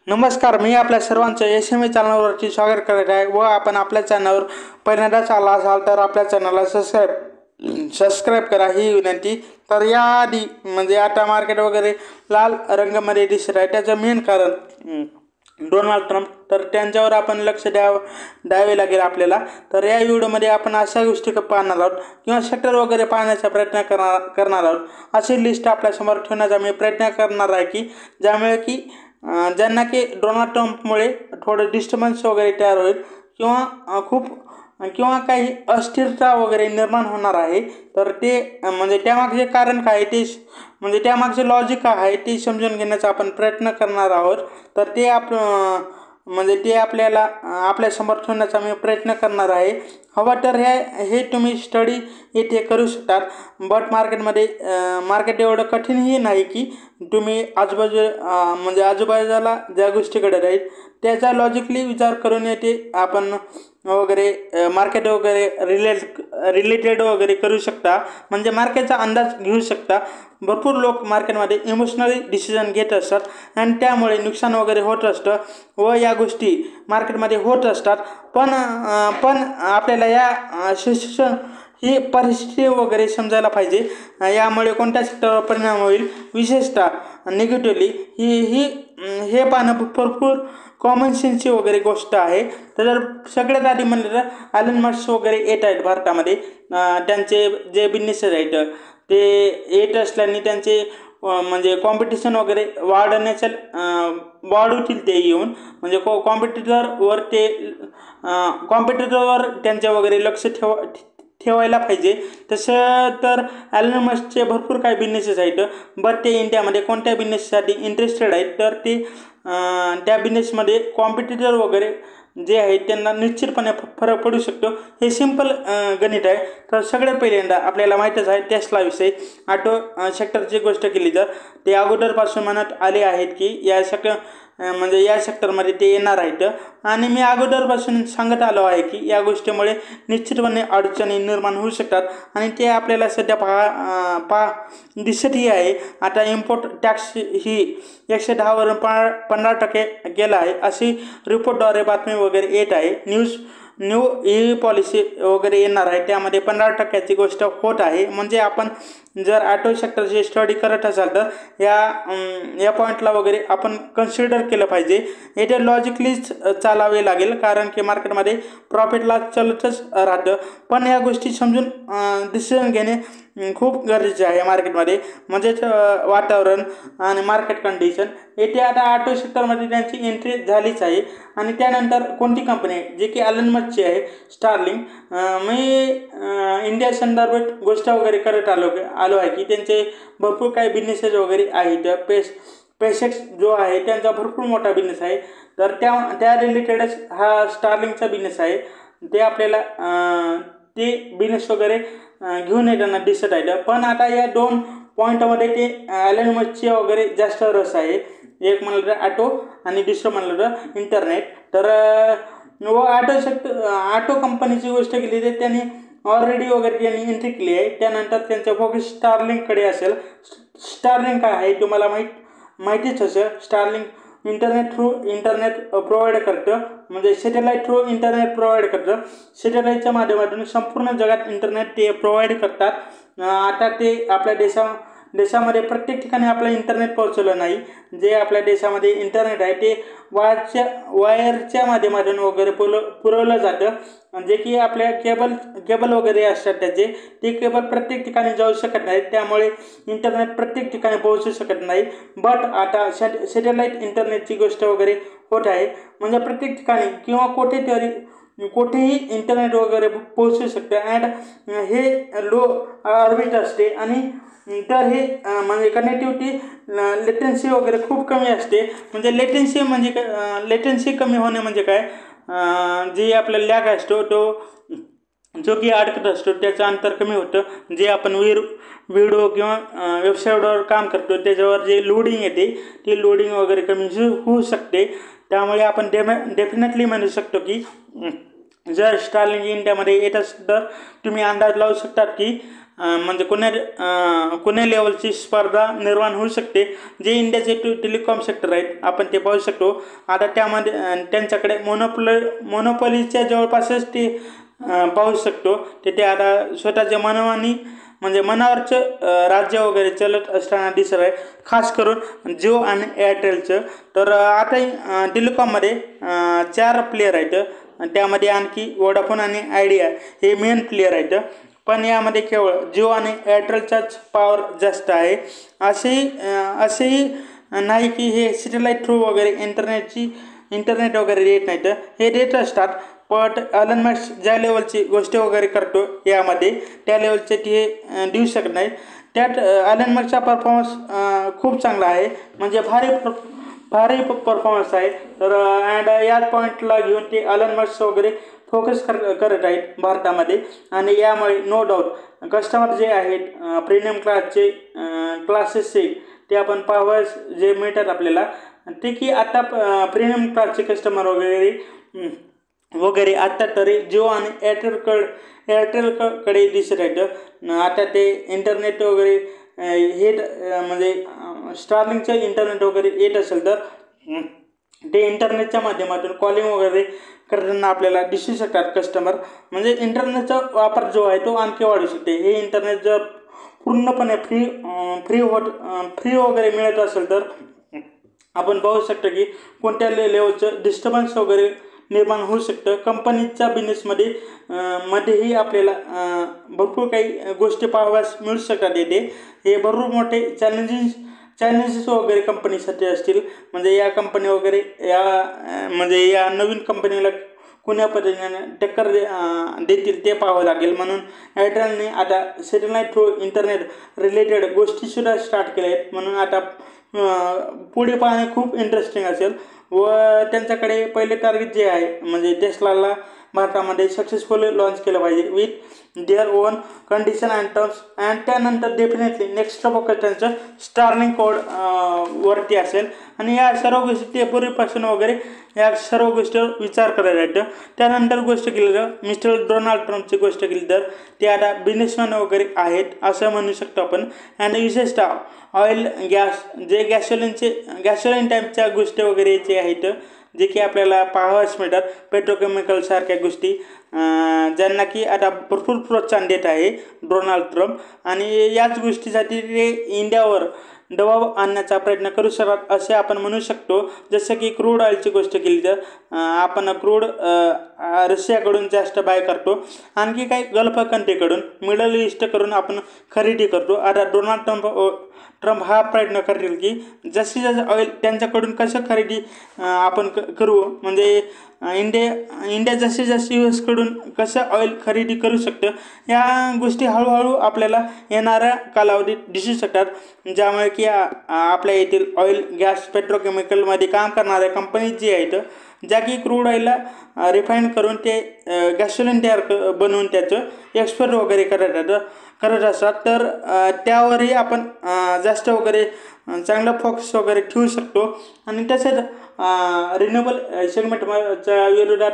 नमस्कार, मी आपल्या सर्वांचं एस-एम-ए चॅनलवरती स्वागत करत आहे व आपण आपल्या चॅनलवर पहिल्यांदाच आला असाल तर आपल्या चॅनलला सबस्क्राईब करा ही विनंती। तर याआधी म्हणजे आता मार्केट वगैरे लाल रंगामध्ये दिसत आहे, त्याचं मेन कारण डोनाल्ड ट्रम्प, तर त्यांच्यावर आपण लक्ष द्यावे लागेल आपल्याला। तर या व्हिडिओमध्ये आपण अशा गोष्टी पाहणार आहोत किंवा सेक्टर वगैरे पाहण्याचा प्रयत्न करणार आहोत। अशी लिस्ट आपल्यासमोर ठेवण्याचा मी प्रयत्न करणार आहे की ज्यामुळे की ज्यांना की डोनाल्ड ट्रम्पमुळे थोडं डिस्टर्बन्स वगैरे तयार होईल किंवा काही अस्थिरता वगैरे निर्माण होणार आहे। तर ते म्हणजे त्यामागचे कारण काय ते म्हणजे त्यामागचे लॉजिक काय आहे ते समजून घेण्याचा आपण प्रयत्न करणार आहोत। तर ते आपल्याला आपल्यासमोर ठेवण्याचा मी प्रयत्न करणार आहे। हवा तर हे तुम्ही स्टडी इथे करू शकतात, बट मार्केट एवढं कठीणही नाही की तुम्ही आजूबाजूला ज्या गोष्टी घडत आहेत त्याचा लॉजिकली विचार करून येते आपण वगैरे मार्केट वगैरे रिलेटेड वगैरे करू शकता, म्हणजे मार्केटचा अंदाज घेऊ शकता। भरपूर लोक मार्केटमध्ये इमोशनली डिसिजन घेत असतात आणि त्यामुळे नुकसान वगैरे होत असतं व या गोष्टी मार्केटमध्ये होत असतात। पण आपल्याला या ही परिस्थिती वगैरे समजायला पाहिजे, यामुळे कोणत्या सेक्टरवर परिणाम होईल विशेषतः निगेटिव्हली हे पाहणं भरपूर कॉमन सेन्सची वगैरे गोष्ट आहे। तर सगळ्यात आधी म्हणलं तर ॲलन मस्क वगैरे येत आहेत भारतामध्ये, त्यांचे जे बिझनेसेस आहेत ते येत असल्याने त्यांचे म्हणजे कॉम्पिटिशन वगैरे वाढवतील ते येऊन, म्हणजे कॉम्पिटिटरवर त्यांच्या वगैरे लक्ष ठेवायला पाहिजे। तसं तर ॲलन मस्कचे भरपूर काही बिझनेसेस आहेत, बट ते इंडियामध्ये कोणत्या बिझनेससाठी इंटरेस्टेड आहेत तर ते त्या बिझनेसमध्ये कॉम्पिटिटर वगैरे जे आहेत त्यांना निश्चितपणे फरक पडू शकतो। हे सिंपल गणित आहे। तर सगळ्यात पहिल्यांदा आपल्याला माहीतच आहे टेस्लाविषयी, ऑटो सेक्टरची गोष्ट केली तर ते अगोदरपासून म्हणत आले आहेत की या सेक्टरमध्ये ते येणार आहेत आणि मी अगोदरपासून सांगत आलो आहे की या गोष्टीमुळे निश्चितपणे अडचणी निर्माण होऊ शकतात आणि ते आपल्याला सध्या दिसतही आहे। आता इम्पोर्ट टॅक्स ही 110 वरून 15% गेला आहे अशी रिपोर्टद्वारे बातमी वगैरे येत आहे। न्यू ही पॉलिसी वगैरे येणार आहे, त्यामध्ये 15%ची गोष्ट होत आहे। म्हणजे आपण जर ऑटो सेक्टरची स्टडी करत असाल तर या पॉईंटला वगैरे आपण कन्सिडर केलं पाहिजे। येथे लॉजिकलीच चालावे लागेल, कारण की मार्केटमध्ये प्रॉफिटला चलतच राहतं, पण या गोष्टी समजून डिसिजन घेणे खूप गरजेचे आहे मार्केटमध्ये, म्हणजेच वातावरण आणि मार्केट कंडिशन। येथे आता ऑटो सेक्टरमध्ये त्यांची एंट्री झालीच आहे आणि त्यानंतर कोणती कंपनी आहे जे की ॲलन मस्कची आहे, स्टारलिंक। मी इंडिया संदर्भात गोष्ट वगैरे करत आलो आहे की त्यांचे भरपूर काही बिझनेसेस वगैरे आहेत। पेसेक्स जो आहे त्यांचा भरपूर मोठा बिझनेस आहे, तर त्या रिलेटेडच हा स्टारलिंकचा बिझनेस आहे। ते आपल्याला ते बिझनेस वगैरे घेऊन येताना दिसत आहे। पण आता या दोन पॉईंटमध्ये ते ॲलन मस्कचे वगैरे जास्त रस आहे, एक म्हणलं तर ऑटो आणि दुसरं म्हणलं तर इंटरनेट। तर ऑटो कंपनीची गोष्ट केली तर त्यांनी ऑलरेडी वगैरे त्यांनी एंट्री केली आहे, त्यानंतर त्यांचं फोकस स्टारलिंककडे असेल। स्टारलिंक काय आहे तुम्हाला माहितीच असेल। स्टारलिंक इंटरनेट प्रोव्हाइड करतं, म्हणजे सॅटेलाईट थ्रू इंटरनेट प्रोव्हाइड करतं। सॅटेलाईटच्या माध्यमातून संपूर्ण जगात इंटरनेट ते प्रोव्हाइड करतात। आता ते आपल्या देशामध्ये प्रत्येक ठिकाणी आपलं इंटरनेट पोहोचवलं नाही, जे आपल्या देशामध्ये इंटरनेट आहे ते वायरच्या माध्यमातून वगैरे पुरवलं जातं, जे की आपल्या केबल वगैरे असतात ते केबल प्रत्येक ठिकाणी जाऊ शकत नाहीत, त्यामुळे इंटरनेट प्रत्येक ठिकाणी पोहोचू शकत नाही। बट आता सॅटेलाईट इंटरनेटची गोष्ट वगैरे होत आहे, म्हणजे प्रत्येक ठिकाणी किंवा कुठेही इंटरनेट वगैरे पोहोचू शकते। अँड हे लो ऑर्बिट असते आणि तर हे म्हणजे कनेक्टिव्हिटी लेटन्सी वगैरे खूप कमी असते। म्हणजे लेटन्सी कमी होणे म्हणजे काय, जे आपला लॅग असतो जो की अडकत असतो त्याचं अंतर कमी होतं। जे आपण व्हिडिओ किंवा वेबसाईटवर काम करतो त्याच्यावर जे लोडिंग येते ती लोडिंग वगैरे कमी होऊ शकते। त्यामुळे आपण डेफिनेटली म्हणू शकतो की जर स्टारलिंक इंडियामध्ये येत असेल तर तुम्ही अंदाज लावू शकतात की म्हणजे कोण्या लेवलची स्पर्धा निर्माण होऊ शकते, जे इंडियाचे टेलिकॉम सेक्टर आहेत आपण ते पाहू शकतो. आता त्यामध्ये त्यांच्याकडे मोनोपॉलीच्या जवळपासच ते पाहू शकतो. तिथे आता स्वतःच्या मनमानी म्हणजे मनावरचं राज्य वगैरे चलत असताना दिसत आहे, खास करून जिओ आणि एअरटेलचं. तर आता टेलिकॉममध्ये 4 प्लेयर आहेत. त्यामध्ये आणखी वोडाफोन आणि आयडिया हे मेन प्लेयर आहेत. पण यामध्ये केवळ जिओ आणि एअरटेलचाच पॉवर जास्त आहे. असेही नाही की हे सॅटेलाईट थ्रू वगैरे इंटरनेट वगैरे देत नाहीत, हे देत असतात. पण एलन मस्क ज्या लेवलची गोष्टी वगैरे करतो यामध्ये, त्या लेवलचे ते देऊ शकत नाही. त्यात एलन मस्कचा परफॉर्मन्स खूप चांगला आहे, म्हणजे भारी परफॉर्मन्स आहे. तर अँड याच पॉईंटला घेऊन ते एलन मस्क वगैरे फोकस करत आहेत भारतामध्ये. आणि यामुळे नो डाऊट कस्टमर जे आहेत प्रीमियम क्लासेसचे ते आपण पाहावयास जे मिळतात आपल्याला, ते की आता प्रीमियम क्लासचे कस्टमर वगैरे आत्ता तरी जिओ आणि एअरटेलकडे दिसत आहेत. आता ते इंटरनेट वगैरे हे म्हणजे स्टारलिंकचं इंटरनेट वगैरे येत असेल तर ते इंटरनेटच्या माध्यमातून कॉलिंग वगैरे करताना आपल्याला दिसू शकतात कस्टमर. म्हणजे इंटरनेटचा वापर जो आहे तो आणखी वाढू शकते. हे इंटरनेट जर पूर्णपणे फ्री वगैरे मिळत असेल तर आपण पाहू शकतो की कोणत्या लेवलचं डिस्टर्बन्स वगैरे निर्माण होऊ शकतं. कंपनीच्या बिझनेसमध्येही आपल्याला भरपूर काही गोष्टी पाहाव्यास मिळू शकतात. येते हे भरपूर मोठे चॅलेंजेस वगैरे कंपनीसाठी असतील. म्हणजे या कंपनी वगैरे या नवीन कंपनीला कोण्या पद्धतीने टक्कर देतील ते पाहावं लागेल. म्हणून एअरटेलने आता सॅटेलाईट थ्रू इंटरनेट रिलेटेड गोष्टीसुद्धा स्टार्ट केल्या आहेत. म्हणून आता पुढे पाहणे खूप इंटरेस्टिंग असेल. व त्यांच्याकडे पहिले टार्गेट जे आहे म्हणजे टेस्लाला भारतामध्ये सक्सेसफुली लॉन्च केलं पाहिजे with their own condition and terms. And त्यानंतर डेफिनेटली नेक्स्ट फोकस त्यांचं स्टारलिंक कोड वरती असेल. आणि या सर्व गोष्टी ते पूर्वीपासून वगैरे या सर्व गोष्टीवर विचार करत आहेत. त्यानंतर गोष्ट केली तर मिस्टर डोनाल्ड ट्रम्पची गोष्ट केली तर ते आता बिझनेसमॅन वगैरे आहेत असं म्हणू शकतो आपण. आणि विशेषतः ऑइल गॅस जे गॅसोलिन टाईपच्या गोष्टी वगैरे जे आहेत जे की आपल्याला पाहावयास मिळतात, पेट्रोकेमिकलसारख्या गोष्टी ज्यांना की आता भरपूर प्रोत्साहन देत आहे डोनाल्ड ट्रम्प. आणि याच गोष्टीसाठी ते इंडियावर दबाव आणण्याचा प्रयत्न करू शकतात असे आपण म्हणू शकतो. जसं की क्रूड ऑइलची गोष्ट केली तर आपण क्रूड रशियाकडून जास्त बाय करतो, आणखी काही गल्फ कंट्रीकडून, मिडल ईस्टकडून आपण खरेदी करतो. आता डोनाल्ड ट्रम्प हा प्रयत्न करतील की जास्तीत जास्त ऑइल त्यांच्याकडून कसं खरेदी आपण करू, म्हणजे इंडिया जास्तीत जास्त US कडून कसं ऑइल खरेदी करू शकतं. या गोष्टी हळूहळू आपल्याला येणाऱ्या कालावधीत दिसू शकतात. ज्यामुळे की आपल्या येथील ऑइल गॅस पेट्रोकेमिकलमध्ये काम करणाऱ्या कंपनी जी आहेत ज्या की क्रूड ऑइलला रिफाईन करून ते गॅसोलिन बनवून त्याचं एक्सपोर्ट वगैरे करत असतात. तर त्यावरही आपण जास्त वगैरे चांगला फोकस वगैरे ठेवू शकतो. आणि तसेच रिन्युएबल सेगमेंटच्या विरोधात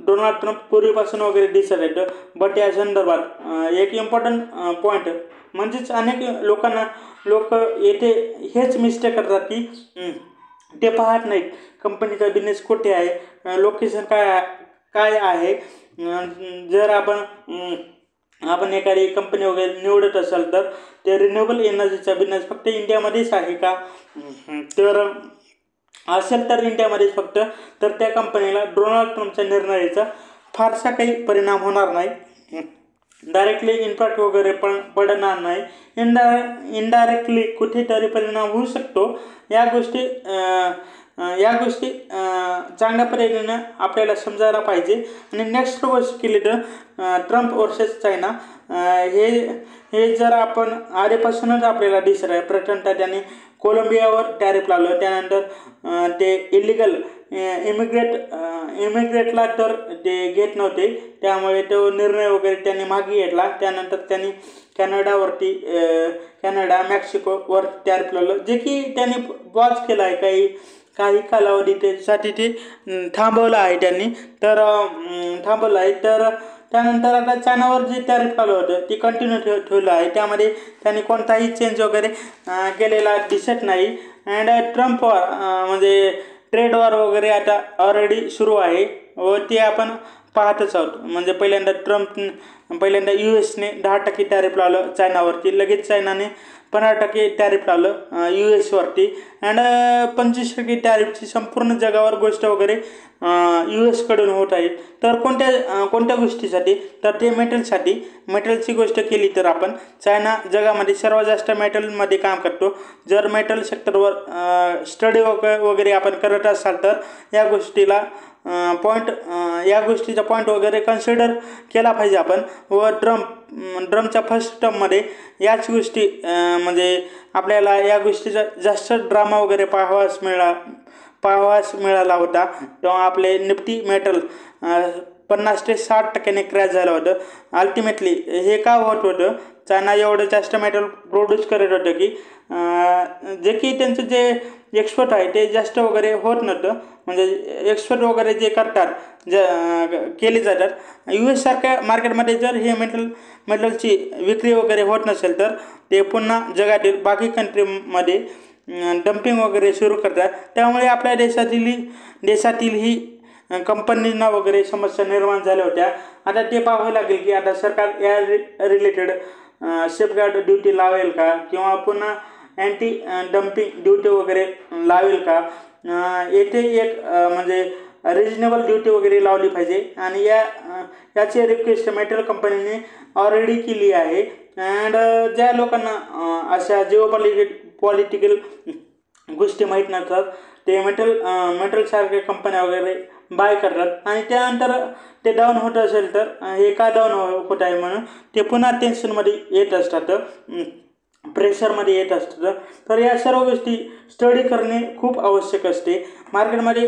डोनाल्ड ट्रम्प पूर्वीपासून वगैरे दिसत आहेत. बट या संदर्भात एक इम्पॉर्टंट पॉईंट म्हणजेच अनेक लोक येथे हेच मिस्टेक करतात की ते पाहत नाहीत कंपनीचा बिझनेस कुठे आहे, लोकेशन काय आहे. जर आपण एखादी कंपनी वगैरे निवडत असाल तर ते रिन्युएबल एनर्जीचा बिझनेस फक्त इंडियामध्येच आहे का, तर असेल तर इंडियामध्येच फक्त, तर त्या कंपनीला डोनाल्ड ट्रम्पच्या निर्णयाचा फारसा काही परिणाम होणार नाही. डायरेक्टली इम्पॅक्ट वगैरे पण पडणार नाही, इनडायरेक्टली कुठेतरी परिणाम होऊ शकतो. या गोष्टी चांगल्या पद्धतीनं आपल्याला समजायला पाहिजे. आणि नेक्स्ट गोष्ट केली तर ट्रम्प वर्सेस चायना हे जर आपण आधीपासूनच आपल्याला दिसत आहे. प्रथमतः त्यांनी कोलंबियावर टॅरिफ लावलं, त्यानंतर ते इलिगल इमिग्रेटला तर ते घेत नव्हते, त्यामुळे तो निर्णय वगैरे त्यांनी मागे घेतला. त्यानंतर त्यांनी कॅनडा मेक्सिकोवर टॅरिफ लावलं, जे की त्यांनी पॉज केलं आहे काही कालावधीसाठी ते थांबवलं आहे त्यांनी, तर थांबवलं आहे. तर त्यानंतर आता चायनावर जे टॅरिफ आलं होतं ते कंटिन्यू ठेवलं आहे, त्यामध्ये त्यांनी कोणताही चेंज वगैरे केलेला दिसत नाही. अँड ट्रम्प वॉर म्हणजे ट्रेड वॉर वगैरे आता ऑलरेडी सुरू आहे व ते आपण पाहतच आहोत. म्हणजे पहिल्यांदा US ने 10% टॅरिफ लावलं चायनावरती, लगेच चायनाने 15% टॅरिफ लावलं US वरती, अँड 25% टॅरिफची संपूर्ण जगावर गोष्ट वगैरे US कडून होत आहे. तर कोणत्या गोष्टीसाठी, तर ते मेटलची गोष्ट केली तर आपण चायना जगामध्ये सर्वात जास्त मेटलमध्ये काम करतो. जर मेटल सेक्टरवर स्टडी वगैरे आपण करत असाल तर या गोष्टीचा पॉईंट वगैरे कन्सिडर केला पाहिजे आपण. व ट्रम्पच्या फर्स्ट टर्ममध्ये याच गोष्टी म्हणजे आपल्याला या गोष्टीचा जास्त ड्रामा वगैरे पाहावास मिळाला होता. तेव्हा आपले निफ्टी मेटल 50 ते 60% क्रॅश झालं होतं. अल्टिमेटली हे का होत होतं, चायना एवढं जास्त मेटल प्रोड्यूस करत होतं की जे की त्यांचं जे एक्सपोर्ट आहे ते जास्त वगैरे होत नव्हतं. म्हणजे एक्सपोर्ट वगैरे जे करतात केले जातात US सारख्या मार्केटमध्ये जर हे मेटलची विक्री वगैरे होत नसेल तर ते पुन्हा जगातील बाकी कंट्रीमध्ये डम्पिंग वगैरे सुरू करतात. त्यामुळे आपल्या देशातीलही कंपनींना वगैरे समस्या निर्माण झाल्या होत्या. आता ते पाहावं लागेल की आता सरकार या रिलेटेड सेफगार्ड ड्युटी लावेल का, किंवा पुन्हा अँटी डम्पिंग ड्युटी वगैरे लावेल का. येथे एक म्हणजे रिजनेबल ड्युटी वगैरे लावली पाहिजे. आणि याची रिक्वेस्ट मेटल कंपनीने ऑलरेडी केली आहे. अँड ज्या लोकांना अशा पॉलिटिकल गोष्टी माहीत नसतात ते मेटलसारख्या कंपन्या वगैरे बाय करतात, आणि त्यानंतर ते डाऊन होत असेल तर हे का डाऊन होत आहे म्हणून ते पुन्हा टेन्शनमध्ये येत असतात, प्रेशरमध्ये येत असतात. तर या सर्व गोष्टी स्टडी करणे खूप आवश्यक असते. मार्केटमध्ये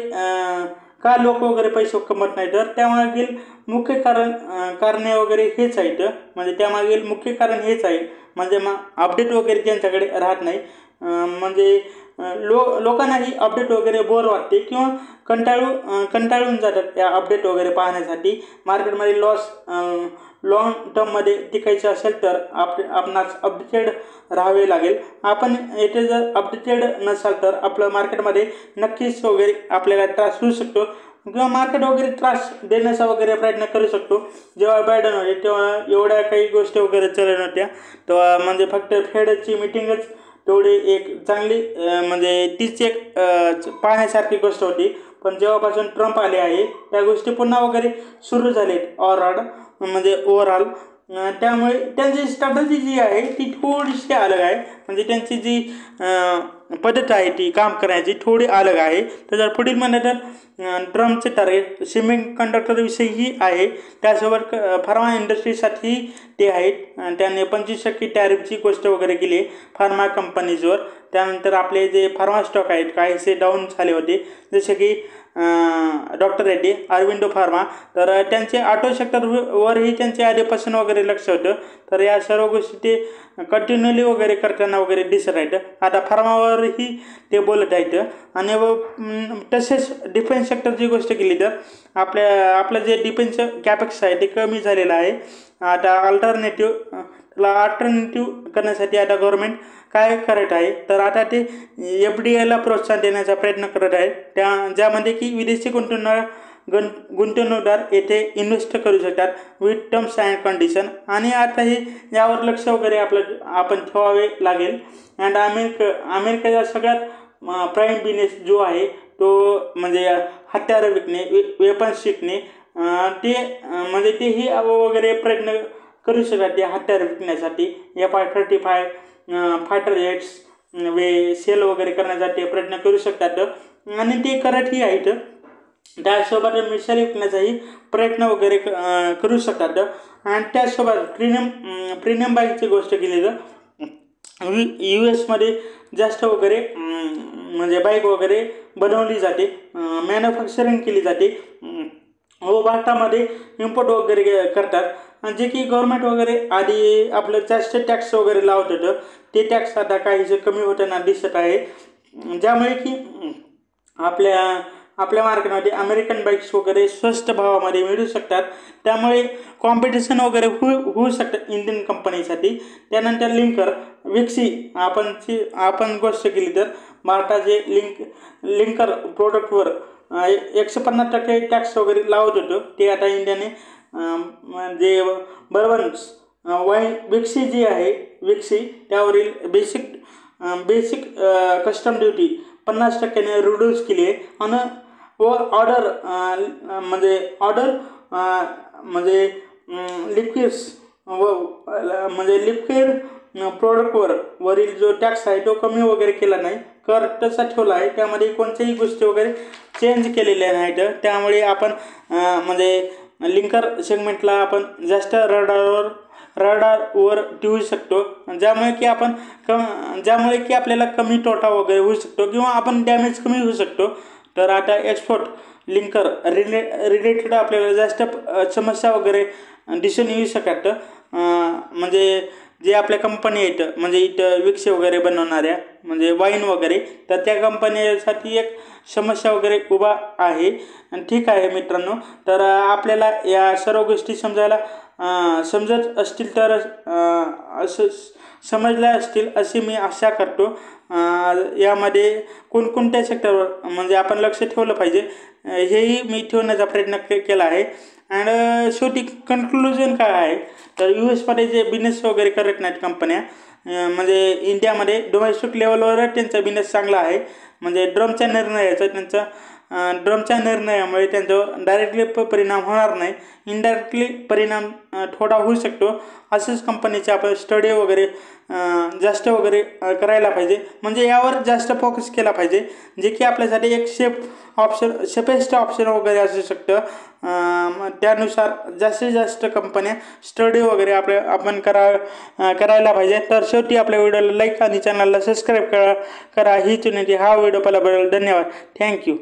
का लोक वगैरे पैसे कमवत नाही, तर त्यामागील मुख्य कारणे वगैरे हेच आहेत. म्हणजे त्यामागील मुख्य कारण हेच आहे, म्हणजे मग अपडेट वगैरे त्यांच्याकडे राहत नाही. म्हणजे लोकांनाही अपडेट वगैरे बोर वाटते किंवा कंटाळून जातात या अपडेट वगैरे पाहण्यासाठी. मार्केटमध्ये लॉंग टर्ममध्ये टिकायचे असेल तर आपणास अपडेटेड राहावे लागेल. आपण येथे जर अपडेटेड नसाल तर आपलं मार्केटमध्ये नक्कीच वगैरे आपल्याला त्रास होऊ शकतो, किंवा मार्केट वगैरे त्रास देण्याचा वगैरे प्रयत्न करू शकतो. जेव्हा बायडन होते तेव्हा एवढ्या काही गोष्टी वगैरे चालत नव्हत्या, तेव्हा म्हणजे फक्त फेडची मीटिंगच तेवढी एक चांगली म्हणजे तीच एक पाहण्यासारखी गोष्ट होती. पण जेव्हापासून ट्रम्प आले आहे त्या गोष्टी पुन्हा वगैरे सुरू झालेत ओव्हरऑल. त्यामुळे त्यांची स्ट्रॅटजी जी आहे ती थोडीशी अलग आहे. म्हणजे त्यांची जी पद्धत आहे ती काम करण्याची थोडी अलग आहे. तर जर पुढील म्हणलं तर ट्रम्पचे टार्गेट सेमीकंडक्टरविषयीही आहे, त्यासोबत फार्मा इंडस्ट्रीसाठी ते आहेत. त्यांनी 25% टॅरिफची गोष्ट वगैरे केली फार्मा कंपनीजवर. त्यानंतर आपले जे फार्मा स्टॉक आहेत काहीसे डाऊन झाले होते, जसे की डॉक्टर रेड्डी, ऑरबिंदो फार्मा, तर त्यांचे ऑटो सेक्टरवरही त्यांचे आधीपासून वगैरे लक्ष होतं. तर या सर्व गोष्टी ते कंटिन्युअली वगैरे करताना वगैरे दिसत आहेत. आता फार्मावरही ते बोलत आहेत. आणि तसेच डिफेन्स सेक्टरची गोष्ट केली तर आपलं जे डिफेन्स कॅपेक्स आहे ते कमी झालेलं आहे. आता अल्टरनेटिव्ह करण्यासाठी आता गव्हर्नमेंट काय करत आहे, तर आता ते FDIला प्रोत्साहन देण्याचा प्रयत्न करत आहे, ज्यामध्ये की विदेशी गुंतवणूकदार येथे इन्व्हेस्ट करू शकतात विथ टर्म्स अँड कंडिशन. आणि आता हे यावर लक्ष वगैरे आपण ठेवावे लागेल. अँड अमेरिकेचा सगळ्यात प्राईम बिझनेस जो आहे तो म्हणजे हत्यारं विकणे, वेपन्स विकणे, ते म्हणजे तेही वगैरे प्रयत्न करू शकतात या हत्यारं विकण्यासाठी. FI-35 फायटर जेट्स सेल वगैरे करण्यासाठी प्रयत्न करू शकतात, आणि ते करतही आहेत. त्यासोबत मिसाईल विकण्याचाही प्रयत्न वगैरे करू शकतात. आणि त्यासोबत प्रीमियम बाईकची गोष्ट केली तर US जास्त वगैरे म्हणजे बाईक वगैरे बनवली जाते, मॅन्युफॅक्चरिंग केली जाते, व भारतामध्ये इम्पोर्ट वगैरे करतात. जे की गव्हर्नमेंट वगैरे आधी आपलं जास्त टॅक्स वगैरे लावत होतं, ते टॅक्स आता काहीसे कमी होताना दिसत आहे. ज्यामुळे की आपल्या आपल्या मार्केटमध्ये अमेरिकन बाईक्स वगैरे स्वस्त भावामध्ये मिळू शकतात. त्यामुळे कॉम्पिटिशन वगैरे होऊ शकतं इंडियन कंपनीसाठी. त्यानंतर लिंकर विक्सी आपण गोष्ट केली तर भारताचे लिंकर प्रोडक्टवर 150% टॅक्स वगैरे लावत होतो. ते आता इंडियाने जे बर्बन्स वाईन विक्सी जी आहे विक्सी त्यावरील बेसिक कस्टम ड्युटी 50% रिड्यूस केली आहे. आणि ऑर्डर लिक्विड्स लिक्विड प्रोडक्टवरील जो टॅक्स आहे तो कमी वगैरे केला नाही, कर तसा ठेवला आहे. त्यामध्ये कोणत्याही गोष्टी वगैरे चेंज केलेल्या नाहीत. त्यामुळे आपण लिंकर सेगमेंटला आपण जास्त रडारवर ठेवू शकतो, ज्यामुळे की आपल्याला कमी तोटा वगैरे होऊ शकतो किंवा आपण डॅमेज कमी होऊ शकतो. तर आता एक्सपोर्ट लिंकर रिलेटेड आपल्याला जास्त समस्या वगैरे दिसून येऊ शकतात. जे आपल्या कंपनी आहेत इथं विक्सी वगैरे बनवणाऱ्या वाईन वगैरे, तर त्या कंपनीसाठी एक समस्या वगैरे उभा आहे. ठीक आहे मित्रांनो, तर आपल्याला या सर्व गोष्टी समजत असतील तर समजल्या असतील अशी मी आशा करतो. यामध्ये कोणकोणत्या सेक्टरवर आपण लक्ष ठेवलं पाहिजे हेही मी ठेवण्याचा प्रयत्न केला आहे. अँड शेवटी कन्क्लुजन काय आहे तर US मध्ये जे बिझनेस वगैरे करत नाहीत कंपन्या, इंडियामध्ये डोमेस्टिक लेवलवर त्यांचा बिझनेस चांगला आहे. ड्रमच्या निर्णयामुळे त्यांच्यावर डायरेक्टली परिणाम होणार नाही, इनडायरेक्टली परिणाम थोडा होऊ शकतो. असेच कंपनीचे आपण स्टडी वगैरे जास्त वगैरे करायला पाहिजे, यावर जास्त फोकस केला पाहिजे, जे की आपल्यासाठी एक सेफेस्ट ऑप्शन वगैरे असू शकतं. त्यानुसार जास्तीत जास्त कंपन्या स्टडी वगैरे आपण करायला पाहिजे. तर शेवटी आपल्या व्हिडिओला लाईक आणि चॅनलला सबस्क्राईब करा. हीच विनंती. हा व्हिडिओ पाहिल्याबद्दल धन्यवाद. थँक्यू.